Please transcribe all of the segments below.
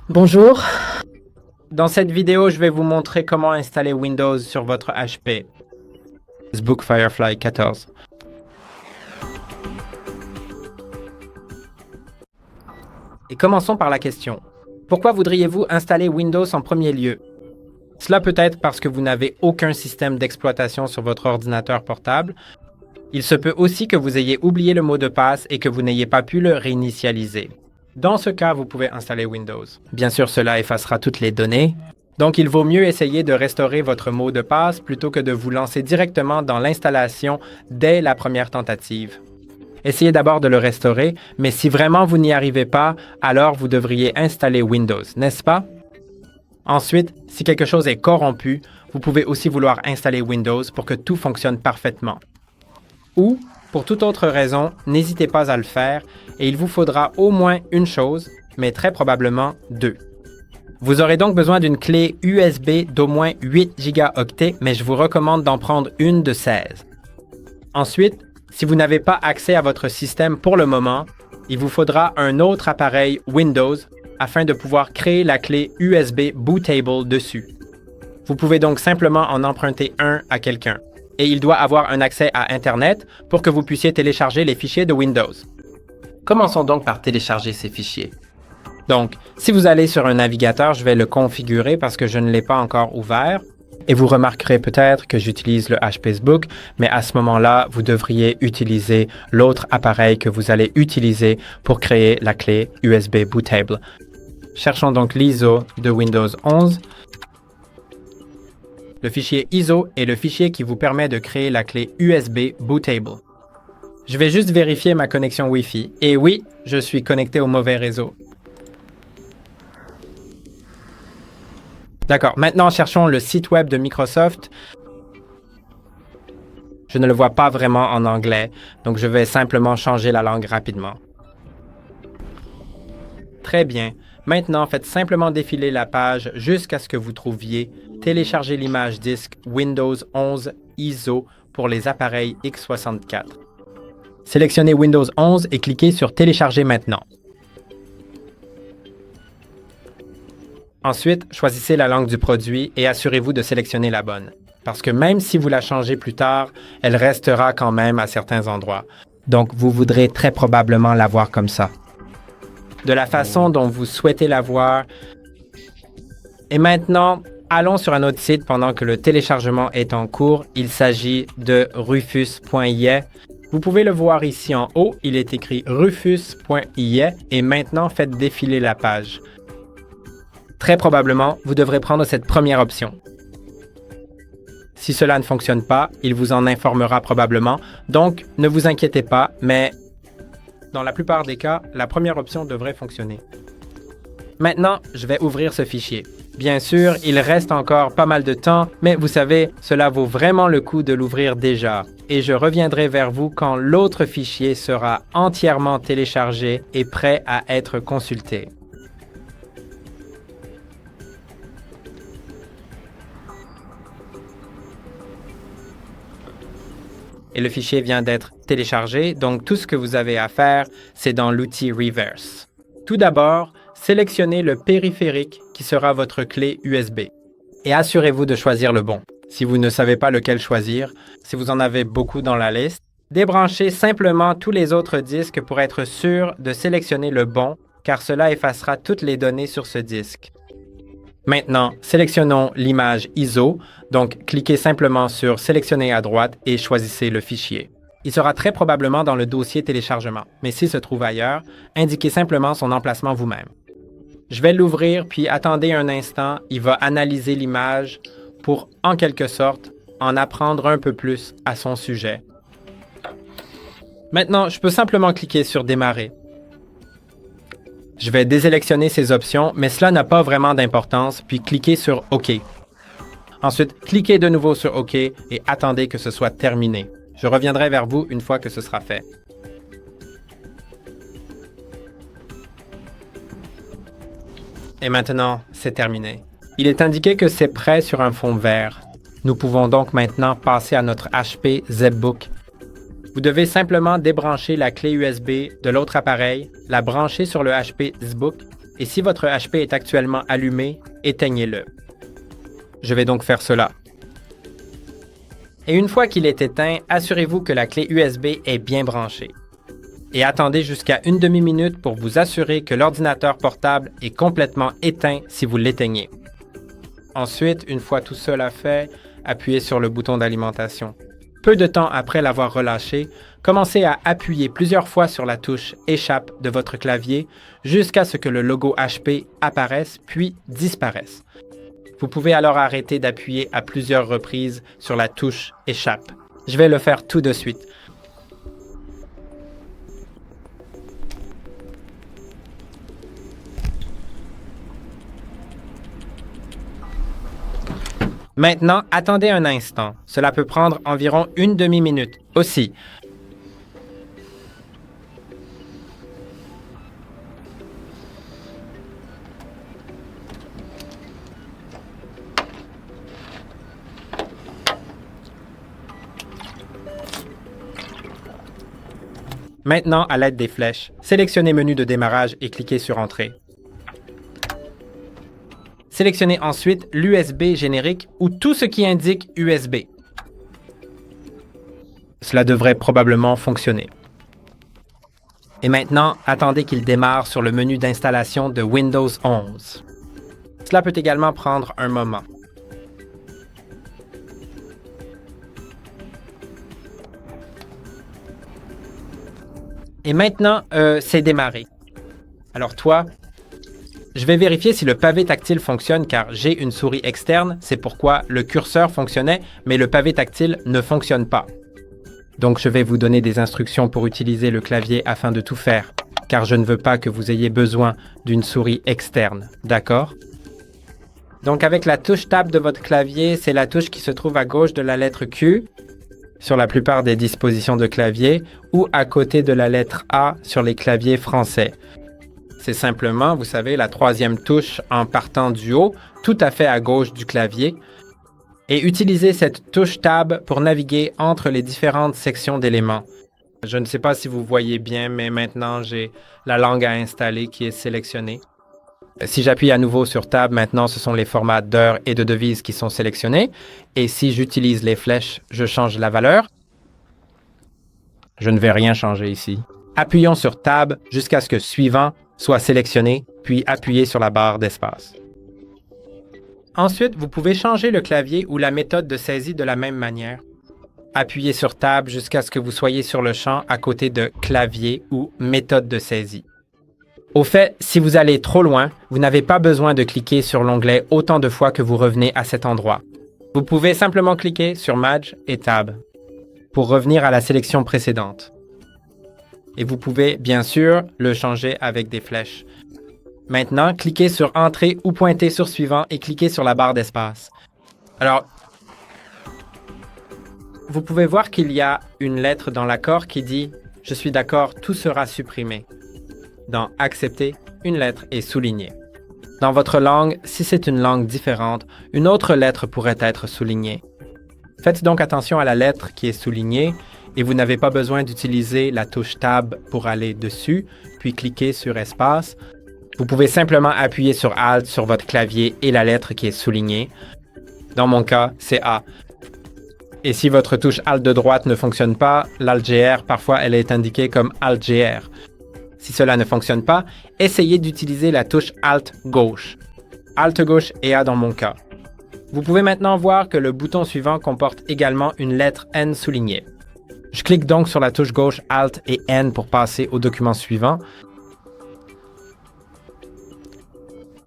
Bonjour. Dans cette vidéo, je vais vous montrer comment installer Windows sur votre HP. Facebook Firefly 14. Et commençons par la question. Pourquoi voudriez-vous installer Windows en premier lieu? Cela peut être parce que vous n'avez aucun système d'exploitation sur votre ordinateur portable. Il se peut aussi que vous ayez oublié le mot de passe et que vous n'ayez pas pu le réinitialiser. Dans ce cas, vous pouvez installer Windows. Bien sûr, cela effacera toutes les données. Donc, il vaut mieux essayer de restaurer votre mot de passe plutôt que de vous lancer directement dans l'installation dès la première tentative. Essayez d'abord de le restaurer, mais si vraiment vous n'y arrivez pas, alors vous devriez installer Windows, n'est-ce pas? Ensuite, si quelque chose est corrompu, vous pouvez aussi vouloir installer Windows pour que tout fonctionne parfaitement. Ou, pour toute autre raison, n'hésitez pas à le faire et il vous faudra au moins une chose, mais très probablement deux. Vous aurez donc besoin d'une clé USB d'au moins 8 gigaoctets, mais je vous recommande d'en prendre une de 16. Ensuite, si vous n'avez pas accès à votre système pour le moment, il vous faudra un autre appareil Windows afin de pouvoir créer la clé USB Bootable dessus. Vous pouvez donc simplement en emprunter un à quelqu'un. Et il doit avoir un accès à Internet pour que vous puissiez télécharger les fichiers de Windows. Commençons donc par télécharger ces fichiers. Donc, si vous allez sur un navigateur, je vais le configurer parce que je ne l'ai pas encore ouvert. Et vous remarquerez peut-être que j'utilise le HPSbook, mais à ce moment-là, vous devriez utiliser l'autre appareil que vous allez utiliser pour créer la clé USB Bootable. Cherchons donc l'ISO de Windows 11. Le fichier ISO est le fichier qui vous permet de créer la clé USB Bootable. Je vais juste vérifier ma connexion Wi-Fi. Et oui, je suis connecté au mauvais réseau. D'accord, maintenant cherchons le site web de Microsoft. Je ne le vois pas vraiment en anglais, donc je vais simplement changer la langue rapidement. Très bien. Maintenant, faites simplement défiler la page jusqu'à ce que vous trouviez télécharger l'image disque Windows 11 ISO pour les appareils x64. Sélectionnez Windows 11 et cliquez sur Télécharger maintenant. Ensuite, choisissez la langue du produit et assurez-vous de sélectionner la bonne. Parce que même si vous la changez plus tard, elle restera quand même à certains endroits. Donc, vous voudrez très probablement la voir comme ça. De la façon dont vous souhaitez la voir. Et maintenant, allons sur un autre site pendant que le téléchargement est en cours. Il s'agit de rufus.ie. Vous pouvez le voir ici en haut. Il est écrit rufus.ie et maintenant faites défiler la page. Très probablement, vous devrez prendre cette première option. Si cela ne fonctionne pas, il vous en informera probablement. Donc, ne vous inquiétez pas, mais dans la plupart des cas, la première option devrait fonctionner. Maintenant, je vais ouvrir ce fichier. Bien sûr, il reste encore pas mal de temps, mais vous savez, cela vaut vraiment le coup de l'ouvrir déjà. Et je reviendrai vers vous quand l'autre fichier sera entièrement téléchargé et prêt à être consulté. Et le fichier vient d'être téléchargé, donc tout ce que vous avez à faire, c'est dans l'outil Reverse. Tout d'abord, sélectionnez le périphérique qui sera votre clé USB. Et assurez-vous de choisir le bon. Si vous ne savez pas lequel choisir, si vous en avez beaucoup dans la liste, débranchez simplement tous les autres disques pour être sûr de sélectionner le bon, car cela effacera toutes les données sur ce disque. Maintenant, sélectionnons l'image ISO, donc cliquez simplement sur Sélectionner à droite et choisissez le fichier. Il sera très probablement dans le dossier téléchargement, mais s'il se trouve ailleurs, indiquez simplement son emplacement vous-même. Je vais l'ouvrir, puis attendez un instant, il va analyser l'image pour, en quelque sorte, en apprendre un peu plus à son sujet. Maintenant, je peux simplement cliquer sur Démarrer. Je vais désélectionner ces options, mais cela n'a pas vraiment d'importance, puis cliquez sur OK. Ensuite, cliquez de nouveau sur OK et attendez que ce soit terminé. Je reviendrai vers vous une fois que ce sera fait. Et maintenant, c'est terminé. Il est indiqué que c'est prêt sur un fond vert. Nous pouvons donc maintenant passer à notre HP ZBook. Vous devez simplement débrancher la clé USB de l'autre appareil, la brancher sur le HP ZBook Et si votre HP est actuellement allumé, éteignez-le. Je vais donc faire cela. Et une fois qu'il est éteint, assurez-vous que la clé USB est bien branchée. Et attendez jusqu'à une demi-minute pour vous assurer que l'ordinateur portable est complètement éteint si vous l'éteignez. Ensuite, une fois tout cela fait, appuyez sur le bouton d'alimentation. Peu de temps après l'avoir relâché, commencez à appuyer plusieurs fois sur la touche « Échappe » de votre clavier jusqu'à ce que le logo HP apparaisse puis disparaisse. Vous pouvez alors arrêter d'appuyer à plusieurs reprises sur la touche « Échappe ». Je vais le faire tout de suite. Maintenant, attendez un instant. Cela peut prendre environ une demi-minute aussi. Maintenant, à l'aide des flèches, sélectionnez Menu de démarrage et cliquez sur Entrée. Sélectionnez ensuite l'USB générique ou tout ce qui indique USB. Cela devrait probablement fonctionner. Et maintenant, attendez qu'il démarre sur le menu d'installation de Windows 11. Cela peut également prendre un moment. Et maintenant, c'est démarré. Alors toi, je vais vérifier si le pavé tactile fonctionne car j'ai une souris externe, c'est pourquoi le curseur fonctionnait, mais le pavé tactile ne fonctionne pas. Donc je vais vous donner des instructions pour utiliser le clavier afin de tout faire, car je ne veux pas que vous ayez besoin d'une souris externe, d'accord? Donc avec la touche Tab de votre clavier, c'est la touche qui se trouve à gauche de la lettre Q sur la plupart des dispositions de clavier ou à côté de la lettre A sur les claviers français. C'est simplement, vous savez, la troisième touche en partant du haut, tout à fait à gauche du clavier. Et utilisez cette touche Tab pour naviguer entre les différentes sections d'éléments. Je ne sais pas si vous voyez bien, mais maintenant j'ai la langue à installer qui est sélectionnée. Si j'appuie à nouveau sur Tab, maintenant ce sont les formats d'heures et de devises qui sont sélectionnés. Et si j'utilise les flèches, je change la valeur. Je ne vais rien changer ici. Appuyons sur Tab jusqu'à ce que Suivant soit sélectionné, puis appuyez sur la barre d'espace. Ensuite, vous pouvez changer le clavier ou la méthode de saisie de la même manière. Appuyez sur Tab jusqu'à ce que vous soyez sur le champ à côté de Clavier ou Méthode de saisie. Au fait, si vous allez trop loin, vous n'avez pas besoin de cliquer sur l'onglet autant de fois que vous revenez à cet endroit. Vous pouvez simplement cliquer sur Maj et Tab pour revenir à la sélection précédente. Et vous pouvez, bien sûr, le changer avec des flèches. Maintenant, cliquez sur Entrée ou pointez sur Suivant et cliquez sur la barre d'espace. Alors, vous pouvez voir qu'il y a une lettre dans l'accord qui dit « Je suis d'accord, tout sera supprimé ». Dans « Accepter », une lettre est soulignée. Dans votre langue, si c'est une langue différente, une autre lettre pourrait être soulignée. Faites donc attention à la lettre qui est soulignée et vous n'avez pas besoin d'utiliser la touche Tab pour aller dessus, puis cliquer sur Espace. Vous pouvez simplement appuyer sur Alt sur votre clavier et la lettre qui est soulignée. Dans mon cas, c'est A. Et si votre touche Alt de droite ne fonctionne pas, l'Alt-GR, parfois elle est indiquée comme Alt-GR. Si cela ne fonctionne pas, essayez d'utiliser la touche Alt gauche. Alt gauche et A dans mon cas. Vous pouvez maintenant voir que le bouton suivant comporte également une lettre N soulignée. Je clique donc sur la touche gauche Alt et N pour passer au document suivant.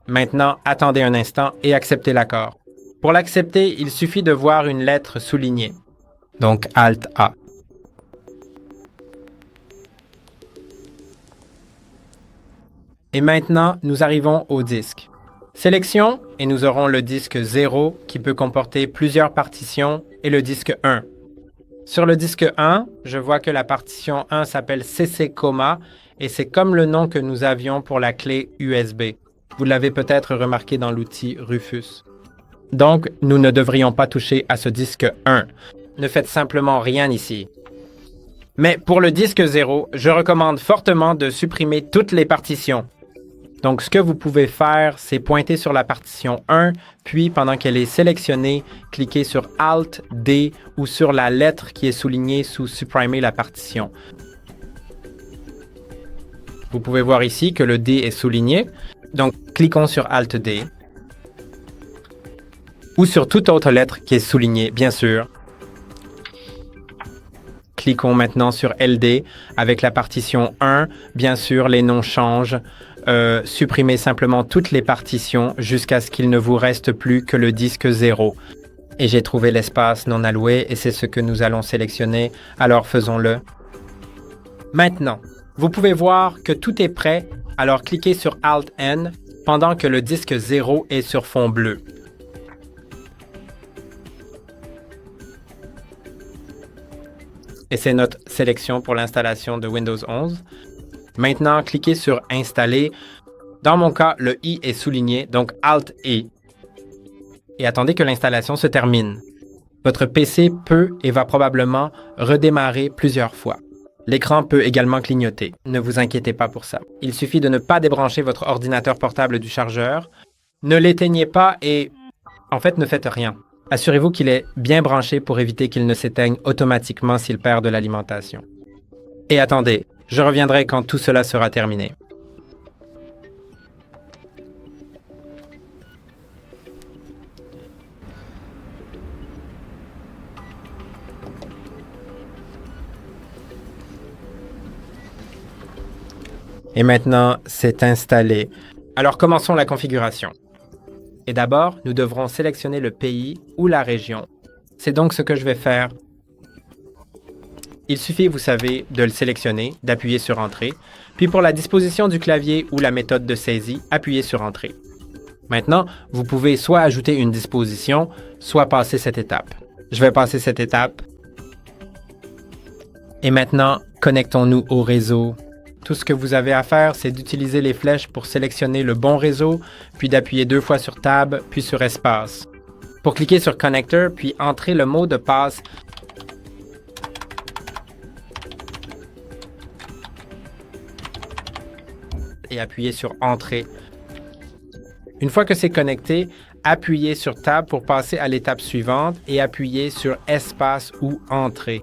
Maintenant, attendez un instant et acceptez l'accord. Pour l'accepter, il suffit de voir une lettre soulignée. Donc Alt A. Et maintenant, nous arrivons au disque. Sélection et nous aurons le disque 0 qui peut comporter plusieurs partitions et le disque 1. Sur le disque 1, je vois que la partition 1 s'appelle CC, et c'est comme le nom que nous avions pour la clé USB. Vous l'avez peut-être remarqué dans l'outil Rufus. Donc, nous ne devrions pas toucher à ce disque 1. Ne faites simplement rien ici. Mais pour le disque 0, je recommande fortement de supprimer toutes les partitions. Donc, ce que vous pouvez faire, c'est pointer sur la partition 1, puis pendant qu'elle est sélectionnée, cliquer sur Alt-D ou sur la lettre qui est soulignée sous Supprimer la partition. Vous pouvez voir ici que le D est souligné. Donc, cliquons sur Alt-D ou sur toute autre lettre qui est soulignée, bien sûr. Cliquons maintenant sur LD avec la partition 1. Bien sûr, les noms changent. Supprimez simplement toutes les partitions jusqu'à ce qu'il ne vous reste plus que le disque 0. Et j'ai trouvé l'espace non alloué et c'est ce que nous allons sélectionner, alors faisons-le. Maintenant, vous pouvez voir que tout est prêt, alors cliquez sur Alt-N pendant que le disque 0 est sur fond bleu. Et c'est notre sélection pour l'installation de Windows 11. Maintenant, cliquez sur Installer. Dans mon cas, le I est souligné, donc Alt-E. Et attendez que l'installation se termine. Votre PC peut et va probablement redémarrer plusieurs fois. L'écran peut également clignoter. Ne vous inquiétez pas pour ça. Il suffit de ne pas débrancher votre ordinateur portable du chargeur. Ne l'éteignez pas et, en fait, ne faites rien. Assurez-vous qu'il est bien branché pour éviter qu'il ne s'éteigne automatiquement s'il perd de l'alimentation. Et attendez, je reviendrai quand tout cela sera terminé. Et maintenant, c'est installé. Alors commençons la configuration. Et d'abord, nous devrons sélectionner le pays ou la région. C'est donc ce que je vais faire. Il suffit, vous savez, de le sélectionner, d'appuyer sur Entrée, puis pour la disposition du clavier ou la méthode de saisie, appuyez sur Entrée. Maintenant, vous pouvez soit ajouter une disposition, soit passer cette étape. Je vais passer cette étape. Et maintenant, connectons-nous au réseau. Tout ce que vous avez à faire, c'est d'utiliser les flèches pour sélectionner le bon réseau, puis d'appuyer 2 fois sur Tab, puis sur Espace. Pour cliquer sur Connector, puis entrer le mot de passe et appuyer sur Entrée. Une fois que c'est connecté, appuyez sur Tab pour passer à l'étape suivante et appuyez sur Espace ou Entrée.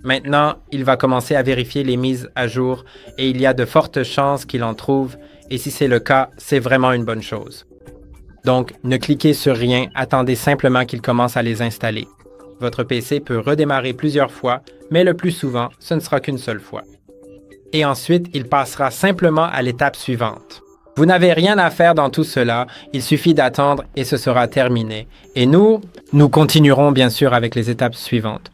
Maintenant, il va commencer à vérifier les mises à jour et il y a de fortes chances qu'il en trouve et si c'est le cas, c'est vraiment une bonne chose. Donc, ne cliquez sur rien, attendez simplement qu'il commence à les installer. Votre PC peut redémarrer plusieurs fois, mais le plus souvent, ce ne sera qu'une seule fois. Et ensuite, il passera simplement à l'étape suivante. Vous n'avez rien à faire dans tout cela, il suffit d'attendre et ce sera terminé. Et nous continuerons bien sûr avec les étapes suivantes.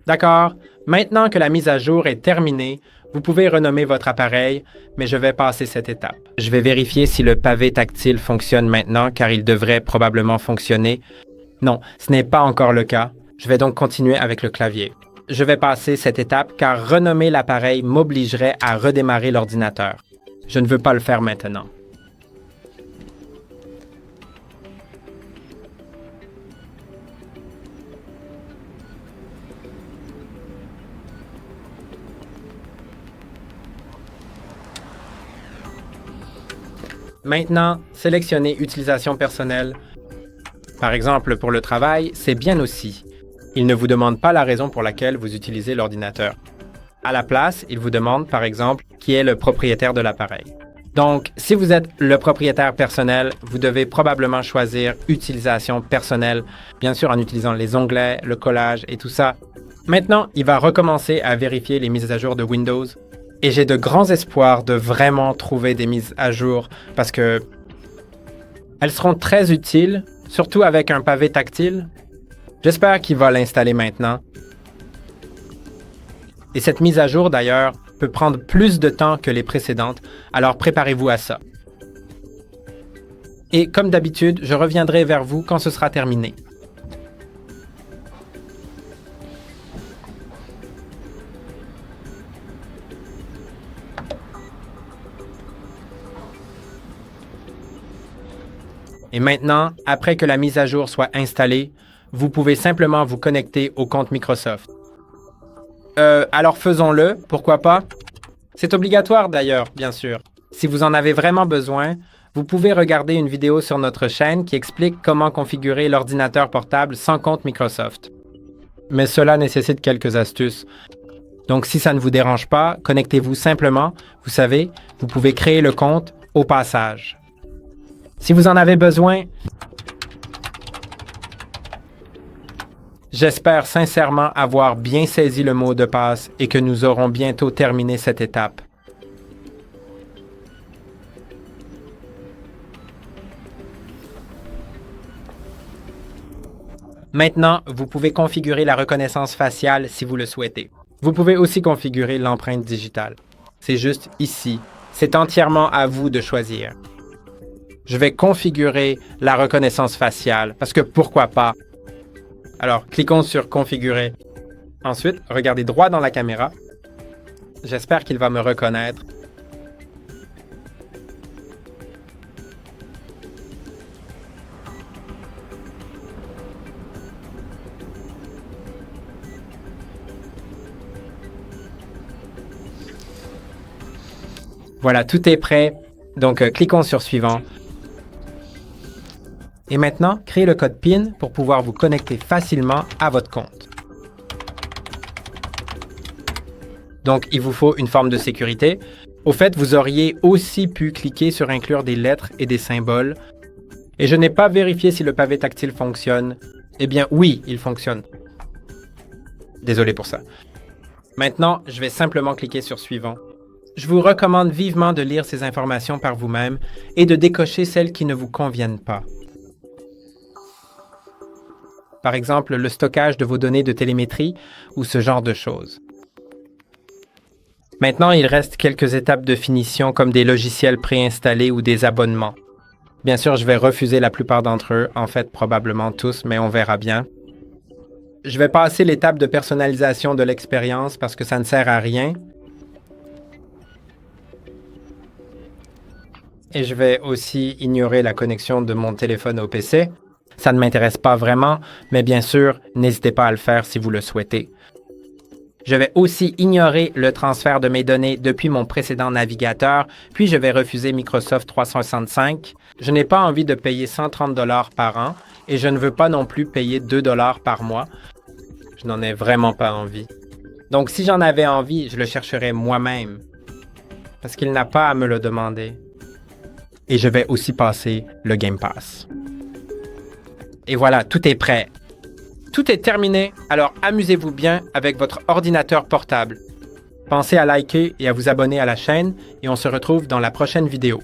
D'accord, maintenant que la mise à jour est terminée, vous pouvez renommer votre appareil, mais je vais passer cette étape. Je vais vérifier si le pavé tactile fonctionne maintenant, car il devrait probablement fonctionner. Non, ce n'est pas encore le cas. Je vais donc continuer avec le clavier. Je vais passer cette étape car renommer l'appareil m'obligerait à redémarrer l'ordinateur. Je ne veux pas le faire maintenant. Maintenant, sélectionnez Utilisation personnelle. Par exemple, pour le travail, c'est bien aussi. Il ne vous demande pas la raison pour laquelle vous utilisez l'ordinateur. À la place, il vous demande, par exemple, qui est le propriétaire de l'appareil. Donc, si vous êtes le propriétaire personnel, vous devez probablement choisir Utilisation personnelle, bien sûr en utilisant les onglets, le collage et tout ça. Maintenant, il va recommencer à vérifier les mises à jour de Windows. Et j'ai de grands espoirs de vraiment trouver des mises à jour parce que elles seront très utiles, surtout avec un pavé tactile. J'espère qu'il va l'installer maintenant. Et cette mise à jour, d'ailleurs, peut prendre plus de temps que les précédentes, alors préparez-vous à ça. Et comme d'habitude, je reviendrai vers vous quand ce sera terminé. Et maintenant, après que la mise à jour soit installée, vous pouvez simplement vous connecter au compte Microsoft. Alors faisons-le, pourquoi pas? C'est obligatoire d'ailleurs, bien sûr. Si vous en avez vraiment besoin, vous pouvez regarder une vidéo sur notre chaîne qui explique comment configurer l'ordinateur portable sans compte Microsoft. Mais cela nécessite quelques astuces. Donc si ça ne vous dérange pas, connectez-vous simplement. Vous savez, vous pouvez créer le compte au passage. Si vous en avez besoin, j'espère sincèrement avoir bien saisi le mot de passe et que nous aurons bientôt terminé cette étape. Maintenant, vous pouvez configurer la reconnaissance faciale si vous le souhaitez. Vous pouvez aussi configurer l'empreinte digitale. C'est juste ici. C'est entièrement à vous de choisir. Je vais configurer la reconnaissance faciale parce que pourquoi pas? Alors, cliquons sur Configurer. Ensuite, regardez droit dans la caméra. J'espère qu'il va me reconnaître. Voilà, tout est prêt. Donc, cliquons sur Suivant. Et maintenant, créez le code PIN pour pouvoir vous connecter facilement à votre compte. Donc, il vous faut une forme de sécurité. Au fait, vous auriez aussi pu cliquer sur Inclure des lettres et des symboles. Et je n'ai pas vérifié si le pavé tactile fonctionne. Eh bien, oui, il fonctionne. Désolé pour ça. Maintenant, je vais simplement cliquer sur Suivant. Je vous recommande vivement de lire ces informations par vous-même et de décocher celles qui ne vous conviennent pas. Par exemple, le stockage de vos données de télémétrie ou ce genre de choses. Maintenant, il reste quelques étapes de finition comme des logiciels préinstallés ou des abonnements. Bien sûr, je vais refuser la plupart d'entre eux, en fait probablement tous, mais on verra bien. Je vais passer l'étape de personnalisation de l'expérience parce que ça ne sert à rien. Et je vais aussi ignorer la connexion de mon téléphone au PC. Ça ne m'intéresse pas vraiment, mais bien sûr, n'hésitez pas à le faire si vous le souhaitez. Je vais aussi ignorer le transfert de mes données depuis mon précédent navigateur, puis je vais refuser Microsoft 365. Je n'ai pas envie de payer 130 $ par an et je ne veux pas non plus payer 2 $ par mois. Je n'en ai vraiment pas envie. Donc si j'en avais envie, je le chercherais moi-même, parce qu'il n'a pas à me le demander. Et je vais aussi passer le Game Pass. Et voilà, tout est prêt. Tout est terminé, alors amusez-vous bien avec votre ordinateur portable. Pensez à liker et à vous abonner à la chaîne et on se retrouve dans la prochaine vidéo.